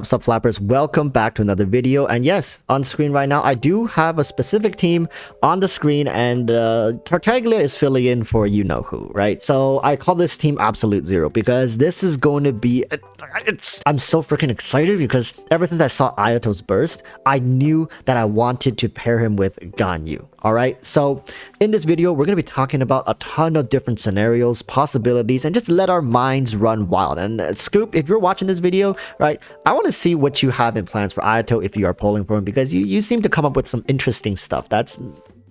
Sup flappers, welcome back to another video. And yes, on screen right now I do have a specific team on the screen, and Tartaglia is filling in for you know who, right? So I call this team Absolute Zero because this is going to be I'm so freaking excited because ever since I saw Ayato's burst, I knew that I wanted to pair him with Ganyu. Alright, so in this video, we're going to be talking about a ton of different scenarios, possibilities, and just let our minds run wild. And Scoop, if you're watching this video, right, I want to see what you have in plans for Ayato if you are polling for him, because you seem to come up with some interesting stuff that's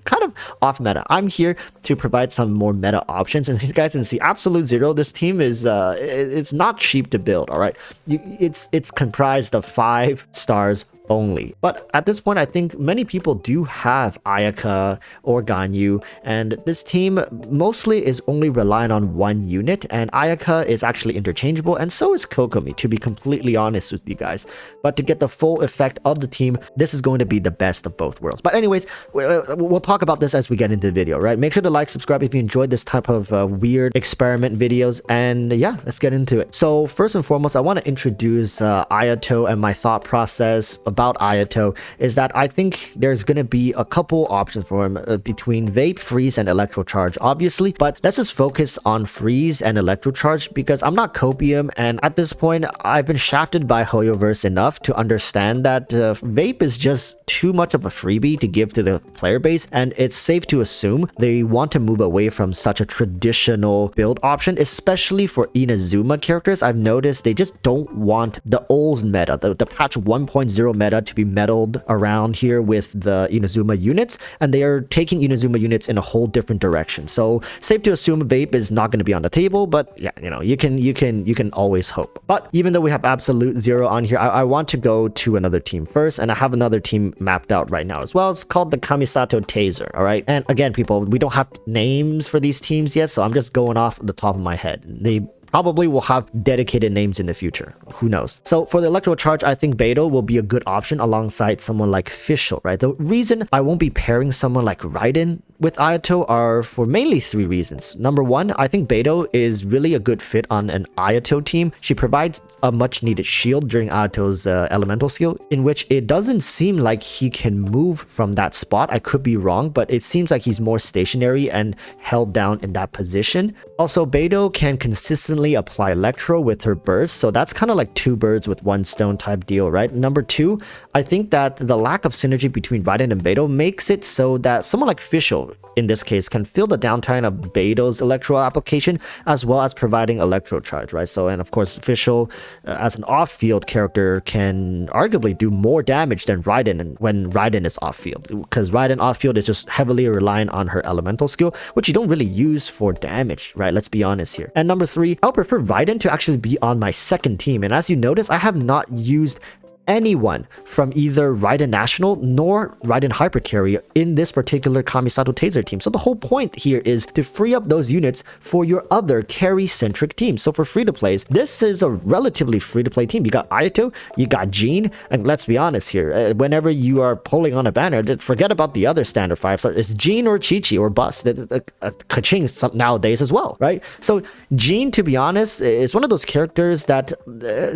kind of off meta. I'm here to provide some more meta options, and you guys can see Absolute Zero, this team is it's not cheap to build. All right, it's comprised of 5 stars only, but at this point I think many people do have Ayaka or Ganyu, and this team mostly is only relying on one unit, and Ayaka is actually interchangeable, and so is Kokomi, to be completely honest with you guys. But to get the full effect of the team, this is going to be the best of both worlds. But anyways, we'll talk about this as we get into the video, right? Make sure to like, subscribe if you enjoyed this type of weird experiment videos, and yeah, let's get into it. So first and foremost, I want to introduce Ayato, and my thought process about Ayato is that I think there's going to be a couple options for him between Vape, Freeze, and Electro Charge, obviously, but let's just focus on Freeze and Electro Charge because I'm not Copium, and at this point I've been shafted by Hoyoverse enough to understand that Vape is just too much of a freebie to give to the player base, and it's safe to assume they want to move away from such a traditional build option, especially for Inazuma characters. I've noticed they just don't want the old meta, the patch 1.0 meta, to be meddled around here with the Inazuma units, and they are taking Inazuma units in a whole different direction. So safe to assume Vape is not going to be on the table, but yeah, you know, you can always hope. But even though we have Absolute Zero on here, I want to go to another team first, and I have another team mapped out right now as well. It's called the Kamisato Taser. All right, and again, people, we don't have names for these teams yet, so I'm just going off the top of my head. They probably will have dedicated names in the future. Who knows? So for the Electro Charge, I think Beidou will be a good option alongside someone like Fischl, right? The reason I won't be pairing someone like Raiden with Ayato are for mainly 3 reasons. Number 1, I think Beidou is really a good fit on an Ayato team. She provides a much needed shield during Ayato's elemental skill, in which it doesn't seem like he can move from that spot. I could be wrong, but it seems like he's more stationary and held down in that position. Also, Beidou can consistently apply Electro with her burst, so that's kind of like 2 birds with 1 stone type deal, right? Number 2, I think that the lack of synergy between Raiden and Beidou makes it so that someone like Fischl, in this case, can fill the downtime of Beidou's Electro application, as well as providing Electro Charge, right? So, and of course, Fischl, as an off-field character, can arguably do more damage than Raiden when Raiden is off-field, because Raiden off-field is just heavily relying on her elemental skill, which you don't really use for damage, right? Let's be honest here. And number 3, I would prefer Raiden to actually be on my second team, and as you notice, I have not used anyone from either Raiden National nor Raiden Hypercarry in this particular Kamisato Taser team. So the whole point here is to free up those units for your other carry-centric teams. So for free-to-plays, this is a relatively free-to-play team. You got Ayato, you got Jean, and let's be honest here, whenever you are pulling on a banner, forget about the other standard 5-star. It's Jean or Chi-Chi or Bust. Ka-ching nowadays as well, right? So Jean, to be honest, is one of those characters that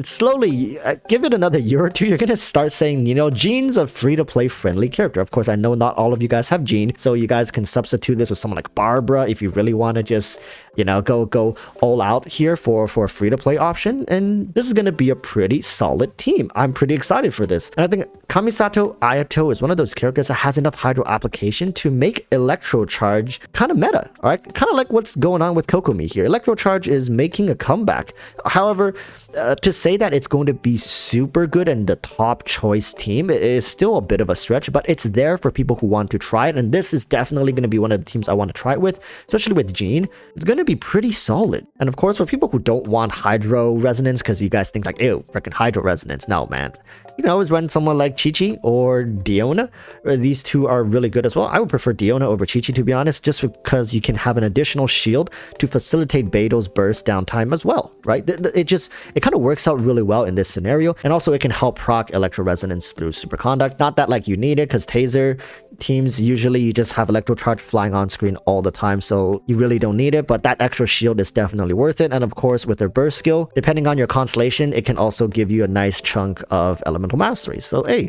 slowly, give it another year or two, you're gonna start saying, you know, Jean's a free-to-play friendly character. Of course, I know not all of you guys have Jean, so you guys can substitute this with someone like Barbara if you really want to just, you know, go all out here for a free-to-play option. And this is gonna be a pretty solid team. I'm pretty excited for this, and I think Kamisato Ayato is one of those characters that has enough Hydro application to make Electro Charge kind of meta. All right, kind of like what's going on with Kokomi here. Electro Charge is making a comeback. However, to say that it's going to be super good and the top choice team is still a bit of a stretch, but it's there for people who want to try it, and this is definitely going to be one of the teams I want to try it with, especially with Jean. It's going to be pretty solid. And of course, for people who don't want Hydro Resonance, because you guys think like, ew, freaking Hydro Resonance, no man, you can always run someone like Chi-Chi or Diona. These two are really good as well. I would prefer Diona over Chi-Chi, to be honest, just because you can have an additional shield to facilitate Beidou's burst downtime as well, right? It kind of works out really well in this scenario, and also it can help proc Electro Resonance through Superconduct. Not that like you need it, because Taser teams, usually you just have electro charge flying on screen all the time, so you really don't need it, but that extra shield is definitely worth it. And of course, with their burst skill, depending on your constellation, it can also give you a nice chunk of elemental mastery. So hey,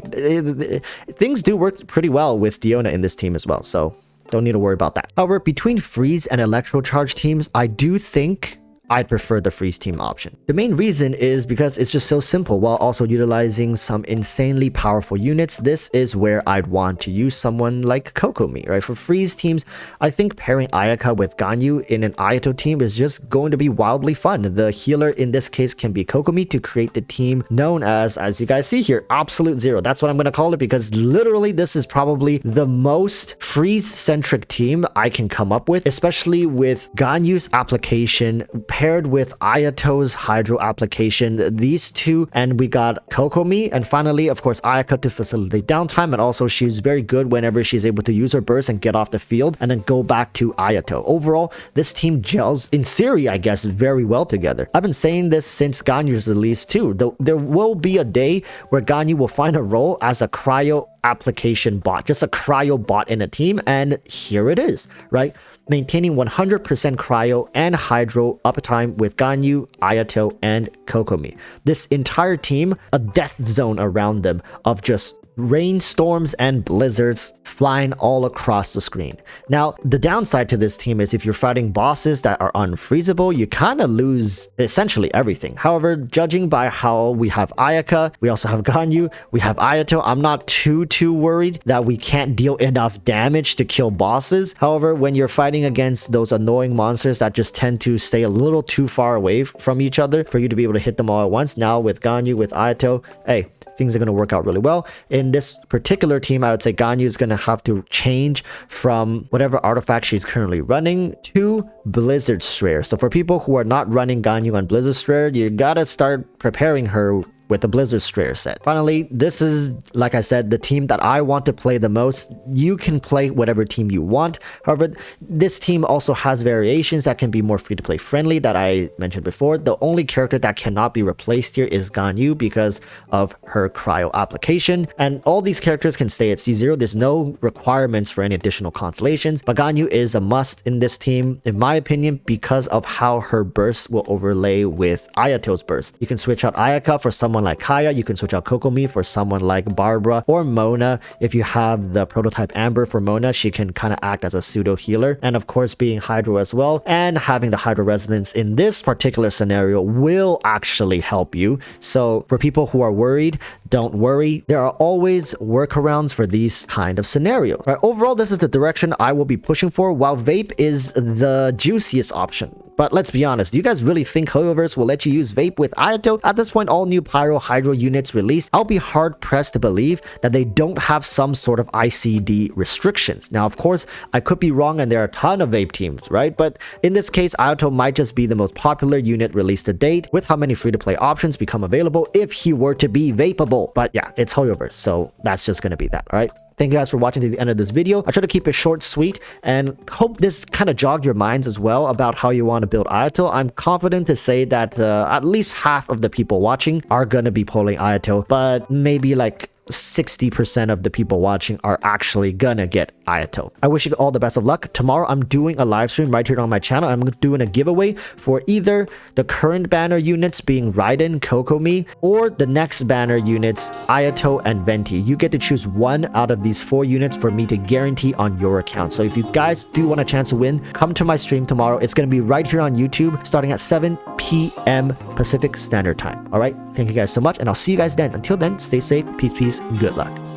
things do work pretty well with Diona in this team as well, so don't need to worry about that. However, between freeze and electro charge teams, I do think I'd prefer the freeze team option. The main reason is because it's just so simple while also utilizing some insanely powerful units. This is where I'd want to use someone like Kokomi, right? For freeze teams, I think pairing Ayaka with Ganyu in an Ayato team is just going to be wildly fun. The healer in this case can be Kokomi to create the team known as you guys see here, Absolute Zero. That's what I'm going to call it because literally this is probably the most freeze-centric team I can come up with, especially with Ganyu's application paired with Ayato's Hydro application. These two, and we got Kokomi, and finally, of course, Ayaka to facilitate downtime, and also she's very good whenever she's able to use her burst and get off the field, and then go back to Ayato. Overall, this team gels, in theory, I guess, very well together. I've been saying this since Ganyu's release too. There will be a day where Ganyu will find a role as a cryo application bot, just a cryo bot in a team, and here it is, right? Maintaining 100% cryo and hydro uptime with Ganyu, Ayato, and Kokomi. This entire team, a death zone around them of just rainstorms and blizzards flying all across the screen. Now, the downside to this team is if you're fighting bosses that are unfreezable, you kind of lose essentially everything. However, judging by how we have Ayaka, we also have Ganyu, we have Ayato, I'm not too worried that we can't deal enough damage to kill bosses. However, when you're fighting against those annoying monsters that just tend to stay a little too far away from each other for you to be able to hit them all at once, now with Ganyu, with Ayato, hey, things are going to work out really well. In this particular team, I would say Ganyu is going to have to change from whatever artifact she's currently running to Blizzard Strayer. So for people who are not running Ganyu on Blizzard Strayer, you gotta start preparing her with the Blizzard Strayer set. Finally, this is, like I said, the team that I want to play the most. You can play whatever team you want. However, this team also has variations that can be more free-to-play friendly that I mentioned before. The only character that cannot be replaced here is Ganyu because of her cryo application. And all these characters can stay at C0. There's no requirements for any additional constellations, but Ganyu is a must in this team, in my opinion, because of how her burst will overlay with Ayato's burst. You can switch out Ayaka for someone like Kaya, you can switch out Kokomi for someone like Barbara or Mona. If you have the prototype Amber for Mona, she can kind of act as a pseudo healer, and of course being Hydro as well, and having the Hydro resonance in this particular scenario will actually help you. So for people who are worried, don't worry, there are always workarounds for these kind of scenarios. Right, overall, this is the direction I will be pushing for, while Vape is the juiciest option. But let's be honest, do you guys really think Hoyoverse will let you use Vape with Ayato? At this point, all new Pyro Hydro units released, I'll be hard pressed to believe that they don't have some sort of ICD restrictions. Now, of course, I could be wrong and there are a ton of Vape teams, right? But in this case, Ayato might just be the most popular unit released to date with how many free-to-play options become available if he were to be vapeable. But yeah, it's Hoyoverse, so that's just gonna be that, all right? Thank you guys for watching to the end of this video. I try to keep it short, sweet, and hope this kind of jogged your minds as well about how you want to build Ayato. I'm confident to say that at least half of the people watching are going to be pulling Ayato, but maybe like 60% of the people watching are actually gonna get Ayato. I wish you all the best of luck. Tomorrow I'm doing a live stream right here on my channel. I'm doing a giveaway for either the current banner units being Raiden, Kokomi, or the next banner units Ayato and Venti. You get to choose one out of these 4 units for me to guarantee on your account. So if you guys do want a chance to win, come to my stream tomorrow. It's gonna be right here on YouTube starting at 7 p.m. Pacific Standard Time. All right, thank you guys so much, and I'll see you guys then. Until then, stay safe, peace, good luck.